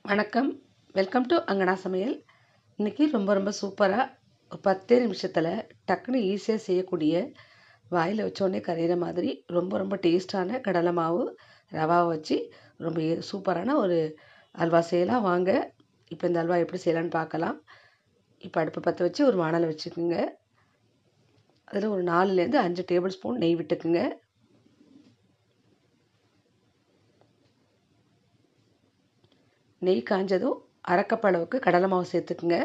வணக்கம். Welcome to அங்கனா சமையல். இன்றைக்கி ரொம்ப சூப்பராக ஒரு 10 நிமிஷத்தில் டக்குன்னு ஈஸியாக செய்யக்கூடிய, வாயில் வச்சோடனே கரையிற மாதிரி ரொம்ப டேஸ்ட்டான கடலை மாவு ரவாவை வச்சு ரொம்ப சூப்பரான ஒரு அல்வா செய்யலாம் வாங்க. இப்போ இந்த அல்வா எப்படி செய்யலான்னு பார்க்கலாம். இப்போ அடுப்பை பற்ற வச்சு ஒரு வானலை வச்சுக்கோங்க. அதில் ஒரு 4லேருந்து 5 டேபிள் ஸ்பூன் நெய் விட்டுக்குங்க. நெய் காஞ்சதும் அரைக்கப் அளவுக்கு கடலை மாவு சேர்த்துக்குங்க.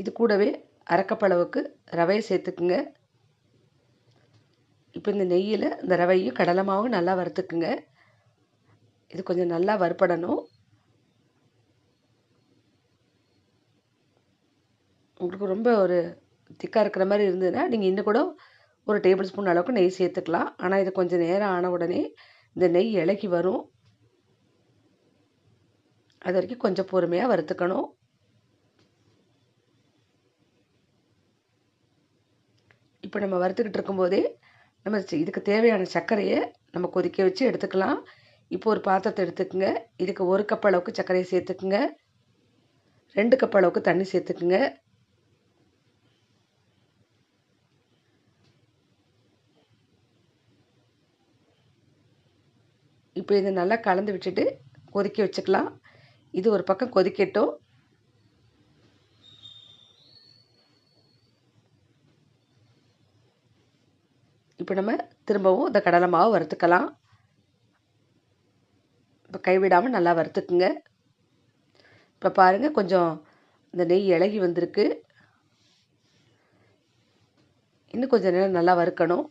இது கூடவே அரைக்கப் அளவுக்கு ரவையை சேர்த்துக்குங்க. இப்போ இந்த நெய்யில் இந்த ரவையும் கடலை மாவும் நல்லா வறுத்துக்குங்க. இது கொஞ்சம் நல்லா வறுபடணும். உங்களுக்கு ரொம்ப ஒரு திக்காக இருக்கிற மாதிரி இருந்ததுன்னா நீங்கள் இன்னும் கூட ஒரு டேபிள் ஸ்பூன் அளவுக்கு நெய் சேர்த்துக்கலாம். ஆனால் இது கொஞ்சம் நேரம் ஆன உடனே இந்த நெய் இலகி வரும். அது வரைக்கும் கொஞ்சம் பொறுமையாக வறுத்துக்கணும். இப்போ நம்ம வறுத்துக்கிட்டு இருக்கும்போதே நம்ம இதுக்கு தேவையான சர்க்கரையை நம்ம கொதிக்க வச்சு எடுத்துக்கலாம். இப்போ ஒரு பாத்திரத்தை எடுத்துக்கோங்க. இதுக்கு 1 கப் அளவுக்கு சர்க்கரையை சேர்த்துக்குங்க. 2 கப் அளவுக்கு தண்ணி சேர்த்துக்குங்க. இப்போ இதை நல்லா கலந்து விட்டுட்டு கொதிக்க வச்சுக்கலாம். இது ஒரு பக்கம் கொதிக்கட்டும். இப்போ நம்ம திரும்பவும் இந்த கடலை மாவு வறுத்துக்கலாம். இப்போ கைவிடாமல் நல்லா வறுத்துக்குங்க. இப்போ பாருங்கள், கொஞ்சம் இந்த நெய் இலகி வந்திருக்கு. இன்னும் கொஞ்சம் நேரம் நல்லா வறுக்கணும்.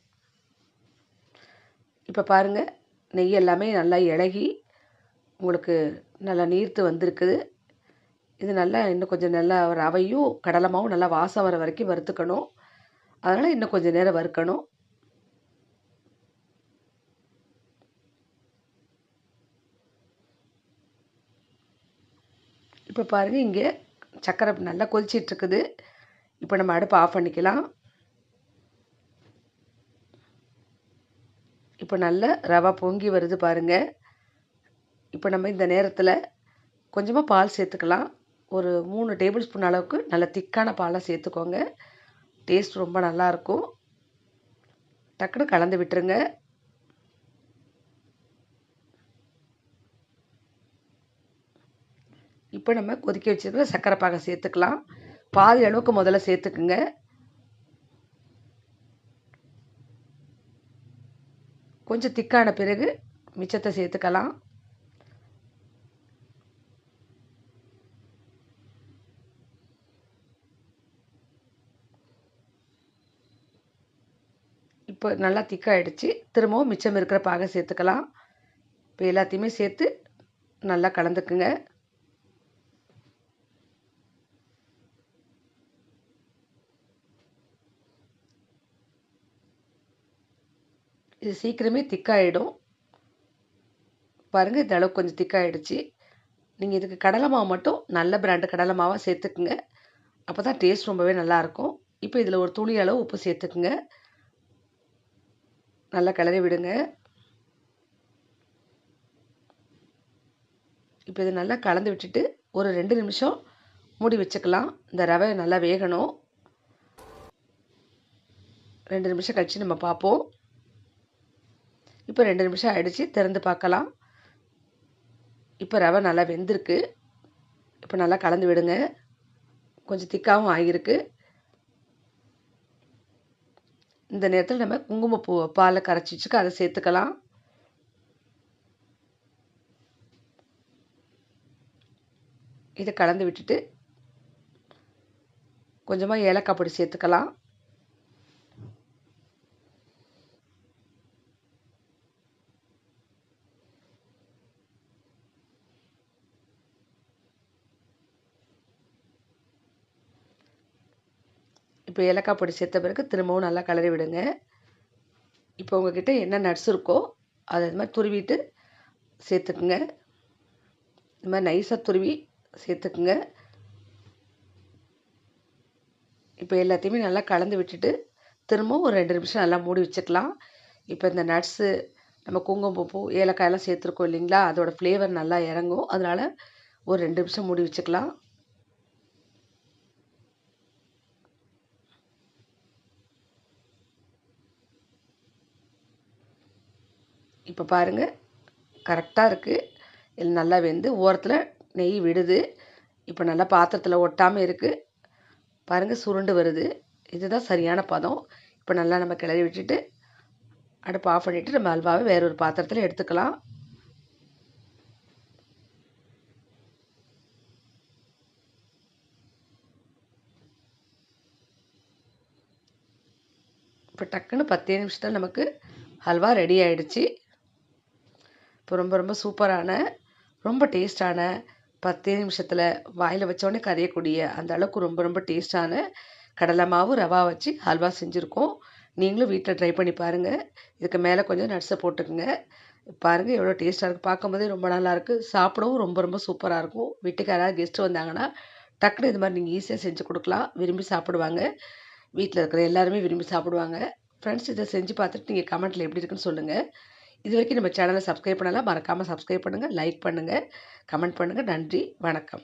இப்போ பாருங்கள், நெய் எல்லாமே நல்லா இலகி உங்களுக்கு நல்லா நீர்த்து வந்திருக்குது. இது நல்லா இன்னும் கொஞ்சம் நல்லா ரவையும் கடலை மாவும் நல்லா வாசம் வர வரைக்கும் வறுத்துக்கணும். அதனால் இன்னும் கொஞ்சம் நேரம் வறுக்கணும். இப்போ பாருங்கள், இங்கே சர்க்கரை நல்லா கொதிச்சிட்ருக்குது. இப்போ நம்ம அடுப்பை ஆஃப் பண்ணிக்கலாம். இப்போ நல்ல ரவை பொங்கி வருது பாருங்கள். இப்போ நம்ம இந்த நேரத்தில் கொஞ்சமாக பால் சேர்த்துக்கலாம். ஒரு 3 டேபிள் ஸ்பூன் அளவுக்கு நல்ல திக்கான பாலை சேர்த்துக்கோங்க. டேஸ்ட் ரொம்ப நல்லாயிருக்கும். டக்குன்னு கலந்து விட்டுருங்க. இப்போ நம்ம கொதிக்க வச்சுருக்கிற சர்க்கரை பாகை சேர்த்துக்கலாம். பாதி அளவுக்கு முதல்ல சேர்த்துக்குங்க. கொஞ்சம் திக்கான பிறகு மிச்சத்தை சேர்த்துக்கலாம். இப்போ நல்லா திக்காயிடுச்சு. திரும்பவும் மிச்சம் இருக்கிற பாகை சேர்த்துக்கலாம். இப்போ எல்லாத்தையுமே சேர்த்து நல்லா கலந்துக்குங்க. இது சீக்கிரமே திக்காயிடும். பாருங்கள், இந்த அளவுக்கு கொஞ்சம் திக்காயிடுச்சு. நீங்கள் இதுக்கு கடலை மாவு மட்டும் நல்ல பிராண்டு கடலை மாவாக சேர்த்துக்குங்க. அப்போ தான் டேஸ்ட் ரொம்பவே நல்லாயிருக்கும். இப்போ இதில் ஒரு துளி அளவு உப்பு சேர்த்துக்குங்க. நல்லா கிளறி விடுங்க. இப்போ இதை நல்லா கலந்து விட்டுட்டு ஒரு 2 நிமிஷம் மூடி வச்சுக்கலாம். இந்த ரவை நல்லா வேகணும். 2 நிமிஷம் கழித்து நம்ம பார்ப்போம். இப்போ 2 நிமிஷம் ஆயிடுச்சு. திறந்து பார்க்கலாம். இப்போ ரவை நல்லா வெந்திருக்கு. இப்போ நல்லா கலந்து விடுங்க. கொஞ்சம் திக்காகவும் ஆகியிருக்கு. இந்த நேரத்தில் நம்ம குங்குமப்பூ பாலை கரைச்சி வச்சுக்க அதை சேர்த்துக்கலாம். இதை கலந்து விட்டுட்டு கொஞ்சமாக ஏலக்காய் பொடி சேர்த்துக்கலாம். இப்போ ஏலக்காய் பொடி சேர்த்த பிறகு திரும்பவும் நல்லா கிளறி விடுங்க. இப்போ உங்கள்கிட்ட என்ன நட்ஸ் இருக்கோ அதை இது மாதிரி துருவிட்டு சேர்த்துக்குங்க. இது மாதிரி நைஸாக துருவி சேர்த்துக்குங்க. இப்போ எல்லாத்தையுமே நல்லா கலந்து விட்டுட்டு திரும்பவும் ஒரு 2 நிமிஷம் நல்லா மூடி வச்சுக்கலாம். இப்போ இந்த நட்ஸு நம்ம குங்குமப்பூ, ஏலக்காயெல்லாம் சேர்த்துருக்கோம் இல்லைங்களா? அதோட ஃப்ளேவர் நல்லா இறங்கும். அதனால ஒரு 2 நிமிஷம் மூடி வச்சுக்கலாம். இப்போ பாருங்க, கரெக்ட்டா இருக்கு. இது நல்லா வெந்து ஓரத்தில நெய் விடுது. இப்போ நல்லா பாத்திரத்தில ஒட்டாம இருக்கு. பாருங்க சுருண்டு வருது. இதுதான் சரியான பதம். இப்போ நல்லா நம்ம கிளறி விட்டுட்டு, அடுப்ப ஆஃப் பண்ணிட்டு நம்ம அல்வாவ வேற ஒரு பாத்திரத்தில எடுத்துக்கலாம். இப்போ டக்குன்னு 10 நிமிஷத்துல நமக்கு ஹல்வா ரெடி ஆயிடுச்சு. இப்போ ரொம்ப ரொம்ப சூப்பரான, ரொம்ப டேஸ்ட்டான 10 நிமிஷத்துல வாயில வச்சோனே கரையக்கூடிய அந்த அளவுக்கு ரொம்ப ரொம்ப டேஸ்ட்டான கடலை மாவு, ரவா வச்சு ஹல்வா செஞ்சுருக்கோம். நீங்களும் வீட்ல ட்ரை பண்ணி பாருங்க. இதுக்கு மேல கொஞ்சம் நட்ஸ போட்டுக்கங்க. பாருங்க எவ்வளோ டேஸ்ட்டா இருக்கு. பார்க்கும்போதே ரொம்ப நல்லாயிருக்கு. சாப்பிடவும் ரொம்ப ரொம்ப சூப்பரா இருக்கும். வீட்டுக்கு யாராவது கெஸ்ட் வந்தாங்கன்னா, டக்குனு இது மாரி நீங்க ஈஸியா செஞ்சு குடுக்கலாம். விரும்பி சாப்பிடுவாங்க. வீட்ல இருக்கிற எல்லாருமே விரும்பி சாப்பிடுவாங்க. ஃப்ரெண்ட்ஸ் இத செஞ்சு பார்த்துட்டு நீங்க கமெண்ட்ல எப்படி இருக்குன்னு சொல்லுங்க. இதுவரைக்கும் நம்ம சேனல சப்ஸ்கிரைப் பண்ணலாம். மறக்காம சப்ஸ்கிரைப் பண்ணுங்க, லைக் பண்ணுங்க, கமெண்ட் பண்ணுங்க. நன்றி, வணக்கம்.